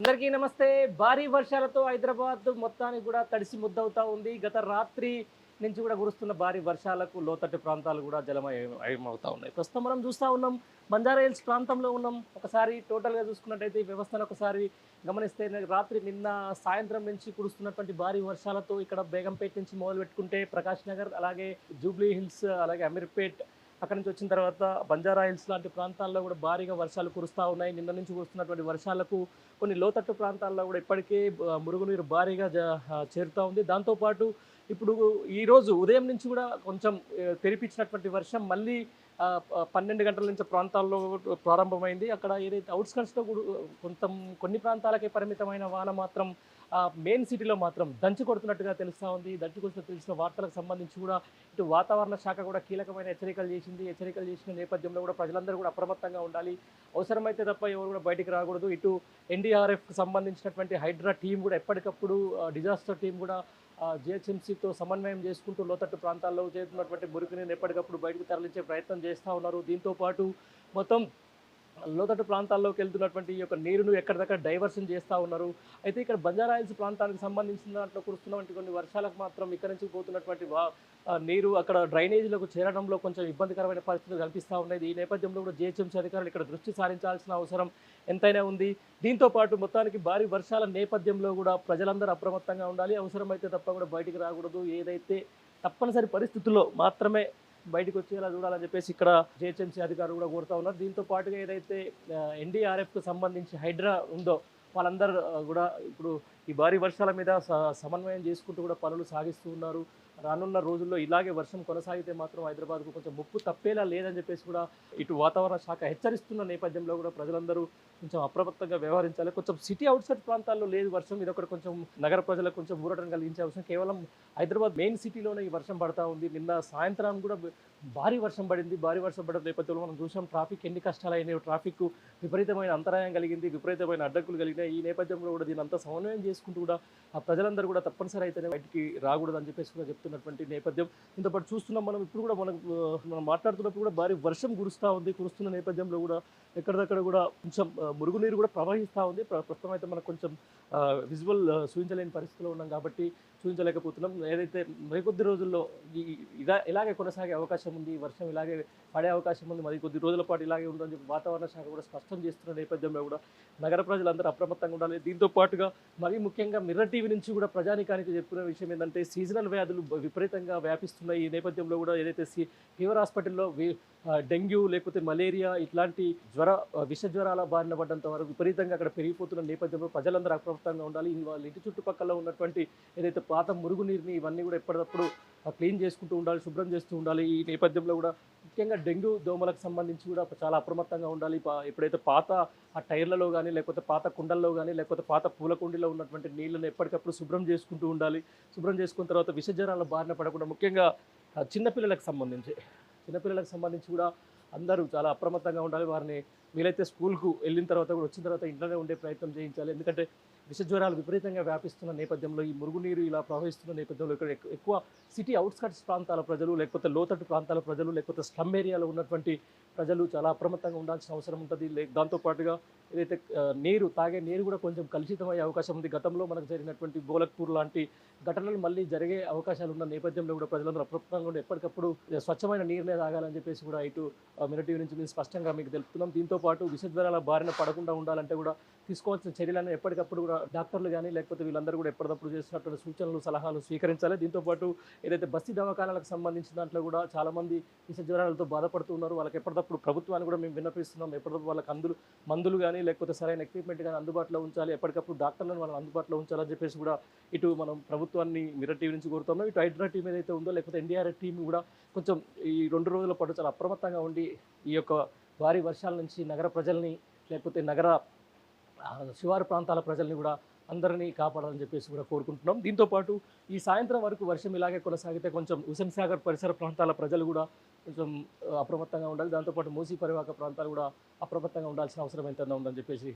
అందరికీ నమస్తే. భారీ వర్షాలతో హైదరాబాద్ మొత్తానికి కూడా తడిసి ముద్దవుతా ఉంది. గత రాత్రి నుంచి కూడా కురుస్తున్న భారీ వర్షాలకు లోతట్టు ప్రాంతాలు కూడా జలమయమవుతా ఉన్నాయి. ప్రస్తుతం మనం చూస్తా ఉన్నాం, బంజారా హిల్స్ ప్రాంతంలో ఉన్నాం. ఒకసారి టోటల్‌గా చూసుకున్నట్టయితే ఈ వ్యవస్థను ఒకసారి గమనిస్తే రాత్రి నిన్న సాయంత్రం నుంచి కురుస్తున్నటువంటి భారీ వర్షాలతో ఇక్కడ బేగంపేట నుంచి మొదలుపెట్టుకుంటే ప్రకాష్ నగర్, అలాగే జూబ్లీ హిల్స్, అలాగే అమీర్పేట్, అక్కడి నుంచి వచ్చిన తర్వాత బంజారా హిల్స్ లాంటి ప్రాంతాల్లో కూడా భారీగా వర్షాలు కురుస్తూ ఉన్నాయి. నిన్న నుంచి కురుస్తున్నటువంటి వర్షాలకు కొన్ని లోతట్టు ప్రాంతాల్లో కూడా ఇప్పటికే మురుగునీరు భారీగా చేరుతూ ఉంది. దాంతోపాటు ఇప్పుడు ఈరోజు ఉదయం నుంచి కూడా కొంచెం తెరిపించినటువంటి వర్షం మళ్ళీ 12 గంటల నుంచి ప్రాంతాల్లో ప్రారంభమైంది. అక్కడ ఏదైతే అవుట్స్కట్స్లో కూడా కొన్ని ప్రాంతాలకే పరిమితమైన వాన మాత్రం మెయిన్ సిటీలో మాత్రం దంచి కొడుతున్నట్టుగా తెలుస్తూ ఉంది. దంచి కొడుతున్న తెలిసిన వార్తలకు సంబంధించి కూడా ఇటు వాతావరణ శాఖ కూడా కీలకమైన హెచ్చరికలు చేసింది. హెచ్చరికలు చేసిన నేపథ్యంలో కూడా ప్రజలందరూ కూడా అప్రమత్తంగా ఉండాలి. అవసరమైతే తప్ప ఎవరు కూడా బయటికి రాకూడదు. ఇటు ఎన్డీఆర్ఎఫ్కి సంబంధించినటువంటి హైడ్రా టీం కూడా ఎప్పటికప్పుడు డిజాస్టర్ టీం కూడా జిహెచ్ఎంసీతో సమన్వయం చేసుకుంటూ లోతట్టు ప్రాంతాల్లో చేస్తున్నటువంటి మురికిని ఎప్పటికప్పుడు బయటకు తరలించే ప్రయత్నం చేస్తూ ఉన్నారు. దీంతోపాటు మొత్తం లోతట్టు ప్రాంతాల్లోకి వెళ్తున్నటువంటి ఈ యొక్క నీరును ఎక్కడిదక్కడ డైవర్షన్ చేస్తూ ఉన్నారు. అయితే ఇక్కడ బంజారా హిల్స్ ప్రాంతానికి సంబంధించిన దాంట్లో కురుస్తున్నటువంటి కొన్ని వర్షాలకు మాత్రం ఇక్కడ నుంచి పోతున్నటువంటి నీరు అక్కడ డ్రైనేజీలకు చేరడంలో కొంచెం ఇబ్బందికరమైన పరిస్థితులు కనిపిస్తూ ఉన్నాయి. ఈ నేపథ్యంలో కూడా జిహెచ్ఎంసీ అధికారులు ఇక్కడ దృష్టి సారించాల్సిన అవసరం ఎంతైనా ఉంది. దీంతోపాటు మొత్తానికి భారీ వర్షాల నేపథ్యంలో కూడా ప్రజలందరూ అప్రమత్తంగా ఉండాలి. అవసరమైతే తప్ప కూడా బయటికి రాకూడదు. ఏదైతే తప్పనిసరి పరిస్థితుల్లో మాత్రమే బయటకు వచ్చేలా చూడాలని చెప్పేసి ఇక్కడ జిహెచ్ఎంసీ అధికారులు కూడా కోరుతా ఉన్నారు. దీంతో పాటుగా ఏదైతే ఎన్డీఆర్ఎఫ్కు సంబంధించి హైడ్రా ఉందో వాళ్ళందరూ కూడా ఇప్పుడు ఈ భారీ వర్షాల మీద సమన్వయం చేసుకుంటూ కూడా పనులు సాగిస్తూ ఉన్నారు. రానున్న రోజుల్లో ఇలాగే వర్షం కొనసాగితే మాత్రం హైదరాబాద్కు కొంచెం ముప్పు తప్పేలా లేదని చెప్పేసి కూడా ఇటు వాతావరణ శాఖ హెచ్చరిస్తున్న నేపథ్యంలో కూడా ప్రజలందరూ కొంచెం అప్రమత్తంగా వ్యవహరించాలి. కొంచెం సిటీ అవుట్స్కట్ ప్రాంతాల్లో లేదు వర్షం, ఇదొకటి కొంచెం నగర ప్రజలకు కొంచెం ఊరటం కలిగించే అవసరం. కేవలం హైదరాబాద్ మెయిన్ సిటీలోనే ఈ వర్షం పడతా ఉంది. నిన్న సాయంత్రం కూడా భారీ వర్షం పడింది. భారీ వర్షం పడిన నేపథ్యంలో మనం చూసాం ట్రాఫిక్ ఎన్ని కష్టాలు అయినాయి. ట్రాఫిక్ విపరీతమైన అంతరాయం కలిగింది, విపరీతమైన అడ్డంకులు కలిగినాయి. ఈ నేపథ్యంలో కూడా దీని అంతా సమన్వయం చేసుకుంటూ కూడా ఆ ప్రజలందరూ కూడా తప్పనిసరి అయితేనే బయటికి రాకూడదని చెప్పేసి కూడా చెప్తున్నటువంటి నేపథ్యం. ఇంతపాటు చూస్తున్నాం మనం ఇప్పుడు కూడా మనం మాట్లాడుతున్నప్పుడు కూడా భారీ వర్షం కురుస్తున్న నేపథ్యంలో కూడా ఎక్కడిదక్కడ కూడా కొంచెం మురుగునీరు కూడా ప్రవహిస్తూ ఉంది. ప్రస్తుతం అయితే మనకు కొంచెం విజువల్ చూపించలేని పరిస్థితిలో ఉన్నాం కాబట్టి చూపించలేకపోతున్నాం. ఏదైతే మరికొద్ది రోజుల్లో ఇలాగే కొనసాగే అవకాశం ఉంది, వర్షం ఇలాగే పడే అవకాశం ఉంది, మరి కొద్ది రోజుల పాటు ఇలాగే ఉందని చెప్పి వాతావరణ శాఖ కూడా స్పష్టం చేస్తున్న నేపథ్యంలో కూడా నగర ప్రజలందరూ అప్రమత్తంగా ఉండాలి. దీంతో పాటుగా మరీ ముఖ్యంగా మిర్రర్ టీవీ నుంచి కూడా ప్రజానికానికి చెప్పుకునే విషయం ఏంటంటే సీజనల్ వ్యాధులు విపరీతంగా వ్యాపిస్తున్నాయి. ఈ నేపథ్యంలో కూడా ఏదైతే ఫీవర్ హాస్పిటల్లో డెంగ్యూ లేకపోతే మలేరియా ఇట్లాంటి విష జ్వరాల బారిన పడ్డంత వరకు విపరీతంగా అక్కడ పెరిగిపోతున్న నేపథ్యంలో ప్రజలందరూ అప్రమత్తంగా ఉండాలి. వాళ్ళ ఇంటి చుట్టుపక్కల ఉన్నటువంటి ఏదైతే పాత మురుగునీరుని ఇవన్నీ కూడా ఎప్పటికప్పుడు క్లీన్ చేసుకుంటూ ఉండాలి, శుభ్రం చేస్తూ ఉండాలి. ఈ నేపథ్యంలో కూడా ముఖ్యంగా డెంగ్యూ దోమలకు సంబంధించి కూడా చాలా అప్రమత్తంగా ఉండాలి. ఎప్పుడైతే పాత ఆ టైర్లలో కానీ లేకపోతే పాత కుండల్లో కానీ లేకపోతే పాత పూల కుండీలో ఉన్నటువంటి నీళ్ళను ఎప్పటికప్పుడు శుభ్రం చేసుకుంటూ ఉండాలి. శుభ్రం చేసుకున్న తర్వాత విష జ్వరాల బారిన పడకుండా ముఖ్యంగా చిన్నపిల్లలకు సంబంధించి కూడా అందరూ చాలా అప్రమత్తంగా ఉండాలి. వారిని వీలైతే స్కూల్కు వెళ్ళిన తర్వాత కూడా వచ్చిన తర్వాత ఇంట్లోనే ఉండే ప్రయత్నం చేయించాలి. ఎందుకంటే విష జ్వరాలు విపరీతంగా వ్యాపిస్తున్న నేపథ్యంలో ఈ మురుగునీరు ఇలా ప్రవహిస్తున్న నేపథ్యంలో ఇక్కడ ఎక్కువ సిటీ అవుట్స్కట్స్ ప్రాంతాల ప్రజలు లేకపోతే లోతట్టు ప్రాంతాల ప్రజలు లేకపోతే స్లమ్ ఏరియాలో ఉన్నటువంటి ప్రజలు చాలా అప్రమత్తంగా ఉండాల్సిన అవసరం ఉంటుంది. దాంతోపాటుగా ఏదైతే తాగే నీరు కూడా కొంచెం కలుషితమయ్యే అవకాశం ఉంది. గతంలో మనకు జరిగినటువంటి గోలక్పూర్ లాంటి ఘటనలు మళ్ళీ జరిగే అవకాశాలు ఉన్న నేపథ్యంలో కూడా ప్రజలందరూ అప్రమత్తంగా ఉండి ఎప్పటికప్పుడు స్వచ్ఛమైన నీరునే తాగాలని చెప్పేసి కూడా ఇటు మిలిటరీ నుంచి మేము స్పష్టంగా మీకు తెలుపుతున్నాం. దీంతోపాటు విష జ్వరాల బారిన పడకుండా ఉండాలంటే కూడా తీసుకోవాల్సిన చర్యలను ఎప్పటికప్పుడు కూడా డాక్టర్లు కానీ లేకపోతే వీళ్ళందరూ కూడా ఎప్పటికప్పుడు చేస్తున్నటువంటి సూచనలు సలహాలు స్వీకరించాలి. దీంతోపాటు ఏదైతే బస్తీ దవాఖానాలకు సంబంధించిన దాంట్లో కూడా చాలామంది విష జ్వరాలతో బాధపడుతూ ఉన్నారు. వాళ్ళకి ఎప్పటికప్పుడు ప్రభుత్వాన్ని కూడా మేము విన్నపిస్తున్నాం. ఎప్పటికప్పుడు వాళ్ళకి మందులు కానీ లేకపోతే సరైన ఎక్విప్మెంట్ కానీ అందుబాటులో ఉంచాలి. ఎప్పటికప్పుడు డాక్టర్లను వాళ్ళని అందుబాటులో ఉంచాలని చెప్పేసి కూడా ఇటు మనం ప్రభుత్వాన్ని మిర్రర్ టీవీ నుంచి కోరుతున్నాం. ఇటు హైడ్రా టీం ఏదైతే ఉందో లేకపోతే ఎన్డీఆర్ఎఫ్ టీం కూడా కొంచెం ఈ 2 రోజుల పాటు చాలా అప్రమత్తంగా ఉండి ఈ యొక్క భారీ వర్షాల నుంచి నగర ప్రజల్ని లేకపోతే నగర శివారు ప్రాంతాల ప్రజల్ని కూడా అందరినీ కాపాడాలని చెప్పేసి కూడా కోరుకుంటున్నాం. దీంతోపాటు ఈ సాయంత్రం వరకు వర్షం ఇలాగే కొనసాగితే కొంచెం హుస్సేన్ సాగర్ పరిసర ప్రాంతాల ప్రజలు కూడా కొంచెం అప్రమత్తంగా ఉండాలి. దాంతోపాటు మూసీ పరివాహక ప్రాంతాలు కూడా అప్రమత్తంగా ఉండాల్సిన అవసరం ఎంతైనా ఉందని చెప్పేసి